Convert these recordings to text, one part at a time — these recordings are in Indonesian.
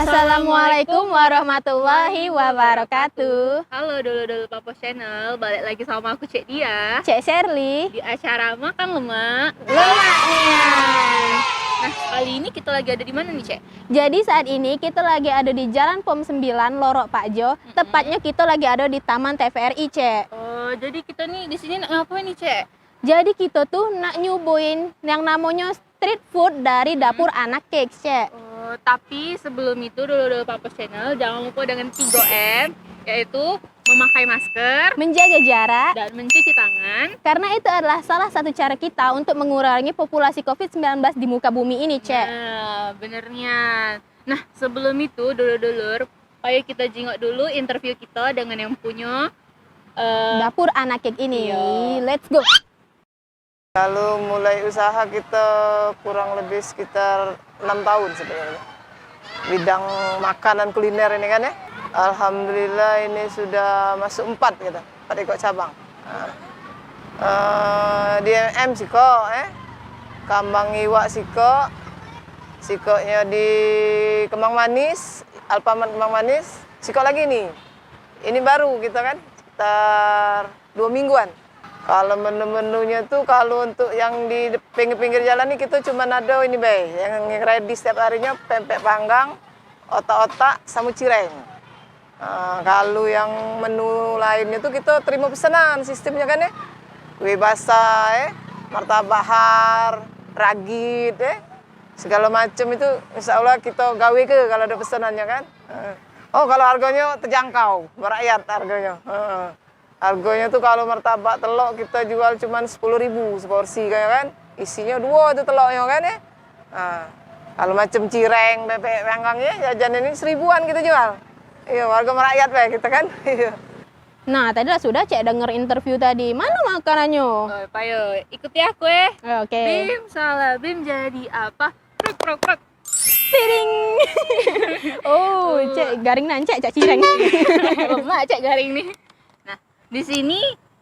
Assalamualaikum warahmatullahi wabarakatuh. Halo dulu Papos Channel, balik lagi sama aku Cek Dia Cek Shirley, di acara Makan Lemak. lemaknya. Nah, kali ini kita lagi ada di mana nih, Cek? Jadi saat ini kita lagi ada di Jalan POM 9, Lorok Pakjo. Tepatnya kita lagi ada di Taman TVRI, Cek. Oh, jadi kita nih di sini nak ngapain nih, Cek? Jadi kita tuh nak nyubuin yang namanya street food dari dapur anak cake, Cek. Oh, tapi sebelum itu dulu Papos Channel jangan lupa dengan 3M, yaitu memakai masker Menjaga jarak, dan mencuci tangan. karena itu adalah salah satu cara kita untuk mengurangi populasi COVID-19 di muka bumi ini, Cek. Nah, benernya. Nah, sebelum itu dulur-dulur, ayo kita jengok dulu interview kita dengan yang punya Dapur anak cake ini. Iya. Let's go. Lalu mulai usaha kita kurang lebih sekitar 6 tahun sebenarnya. Bidang makanan kuliner ini kan ya. Alhamdulillah ini sudah masuk 4 gitu, 4 ekor cabang. Di MM Siko, Kambang Iwak Siko, Sikonya di Kemang Manis, Alfamart Kemang Manis, Siko lagi nih. Ini baru kita kan, sekitar 2 mingguan. Kalau menu-menunya tuh kalau untuk yang di pinggir-pinggir jalan ini kita cuma ada ini bay, yang ready setiap harinya pempek panggang, otak-otak, sama cireng. Kalau yang menu lainnya tuh kita terima pesanan sistemnya kan ya, kue basah, martabak har, ragit, segala macam itu insya Allah kita gawe ke kalau ada pesanannya kan. Oh kalau harganya terjangkau, merakyat harganya. Harganya tuh kalau martabak telok kita jual cuma 10.000 seporsi kayak kan. Isinya 2 tuh teloknya kan ya. Kalau macam cireng, bebek panggangnya jajan ini 1.000-an kita jual. Iya, warga merakyat lah kita kan. Iya. Nah, tadi lah sudah Cek denger interview tadi. Mana makanannya? Oh, payo, ikuti aku ya. Oke. Bim, salah Bim jadi apa? Prok prok prok. Piring. Oh, Cek garing nancek Cek cireng. Lemak Cek garing nih. Nah, di sini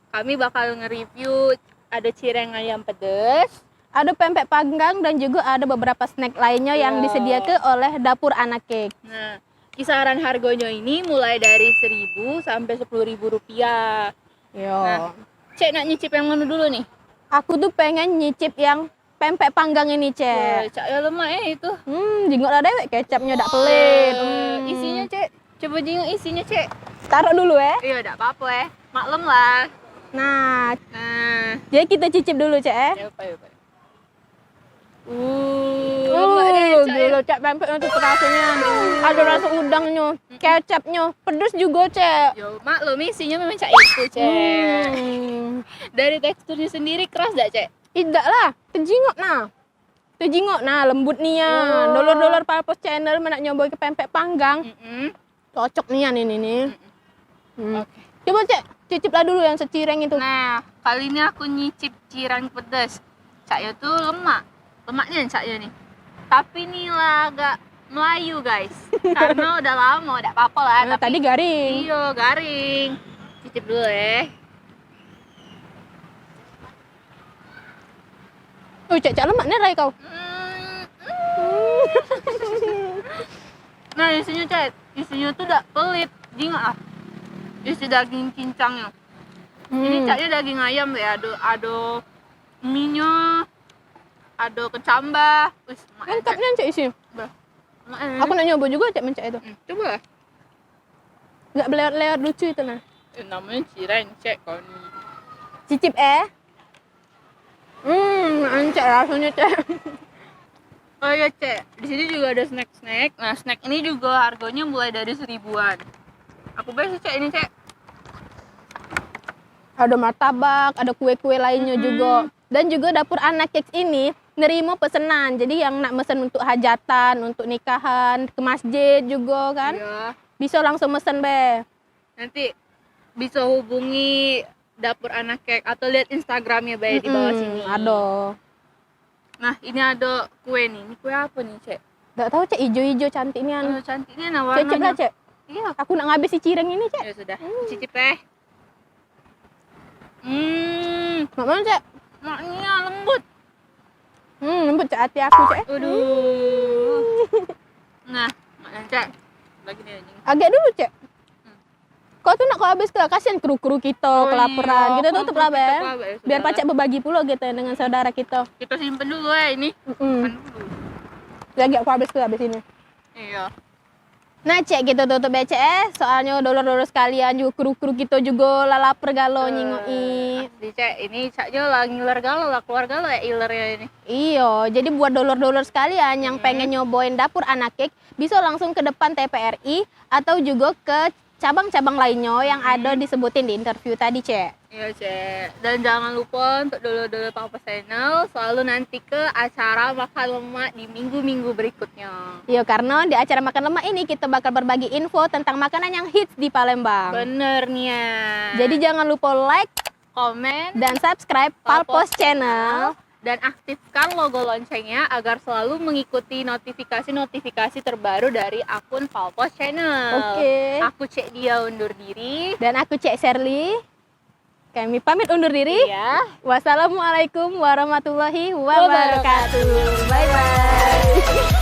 kami bakal nge-review ada cireng ayam pedas. Ada pempek panggang dan juga ada beberapa snack lainnya yang Iya. disediakan oleh dapur anak cake. Nah, kisaran harganya ini mulai dari 1.000 sampai 10.000 rupiah. Yo. Nah, Cek nak nyicip yang mana dulu nih? Aku tuh pengen nyicip yang pempek panggang ini, Cek. Cek ya lemak itu. Jengok lah dewek kecapnya dak pelit. Isinya Cek, coba jenguk isinya Cek. Taruh dulu ya. Iya, enggak apa-apa maklum lah. Nah, Nah, jadi kita cicip dulu, Cek. ya apa. Lemak deh, Cek. Gila, Cek pempeknya tuh rasanya. Ada rasa udangnya, kecapnya, pedes juga, Cek. Yo, maklum isinya memang Cek itu, Cek. Dari teksturnya sendiri keras gak, Cek? Tidak lah, terjingok nah, lembut nih ya. Oh. Dolor-dolor Papos Channel menak nyoba ke pempek panggang. Cocok nih ya ini nih. Oke. Coba Cek, cicip lah dulu yang secireng itu. Nah, kali ini aku nyicip cireng pedas. Caknya tuh lemaknya Caknya nih. Tapi nih lah agak Melayu guys, karena udah lama, udah apa-apa lah. Nah, tadi garing. Iya, garing. Cicip dulu ya. Oh, Cek lemaknya rai kau. Nah, isinya tuh udah pelit, jingga ah. Isi daging cincangnya. Ini Caknya daging ayam ya, ada mie-nya, ada kecambah. Wis, Lengkapnya Cek isinya. Aku Aku nak nyoba juga Cek mencak itu. coba lah. Enggak belewat-lewat lucu itu nah. Namanya cireng Cek kau nih. Cicip ancak rasanya Cek. Oh iya Cek, di sini juga ada snack-snack. Nah, snack ini juga harganya mulai dari 1.000-an. Aku biasa Cek ini Cek. Ada martabak, ada kue-kue lainnya juga. Dan juga dapur anak cake ini nerima pesanan. Jadi yang nak mesen untuk hajatan, untuk nikahan, ke masjid juga kan. Iya. Bisa langsung mesen be. Nanti bisa hubungi dapur anak kek atau lihat Instagramnya Bay di bawah sini. Ada. Nah, ini ada kue nih. Ini kue apa nih Cek? Enggak tahu Cek, ijo-ijo cantik nian. Cantiknya nah Cicip lah warnanya. Cek. Iya. Aku nak ngabisi cireng ini Cek. Ya sudah, cicip teh. Mak mana Cek? Maknya lembut. Lembut Cek hati aku Cek. Aduh. Nah, mak Cek. Lagi nih anjing. Agak dulu, Cek. Kau tuh nak kau habis ke kasihan kru-kru kita kelaparan. iya, Kita tutup lah, kita Bang. kelar, Bang, ya, Biar sudah. pacak berbagi pula gitu dengan saudara kita. Kita simpen dulu ya ini. Mm. Simpen dulu. Lagi aku habis ini. Iya. Nah, Cek kita tutup BCS. Soalnya dolor-dolor sekalian juga kru-kru kita juga lapar galo nyingoi. Asli Cek, ini Caknya lah ngiler galau lah, keluar galau ya ilernya ini. Iyo, jadi buat dolor-dolor sekalian yang pengen nyobain dapur anak cake bisa langsung ke depan TPRI atau juga ke cabang-cabang lainnya yang ada disebutin di interview tadi, Cek. Iya Cek, dan jangan lupa untuk dulu-dulu Papa Channel selalu nanti ke acara makan lemak di minggu-minggu berikutnya. Iya, karena di acara makan lemak ini kita bakal berbagi info tentang makanan yang hits di Palembang. Bener nih ya. Jadi jangan lupa like komen dan subscribe Palpos Channel. dan aktifkan logo loncengnya agar selalu mengikuti notifikasi-notifikasi terbaru dari akun Palpos Channel. Oke. Aku Cek dia undur diri. Dan aku Cek Sherly. Kami pamit undur diri. Ya. Wassalamualaikum warahmatullahi wabarakatuh. Bye bye.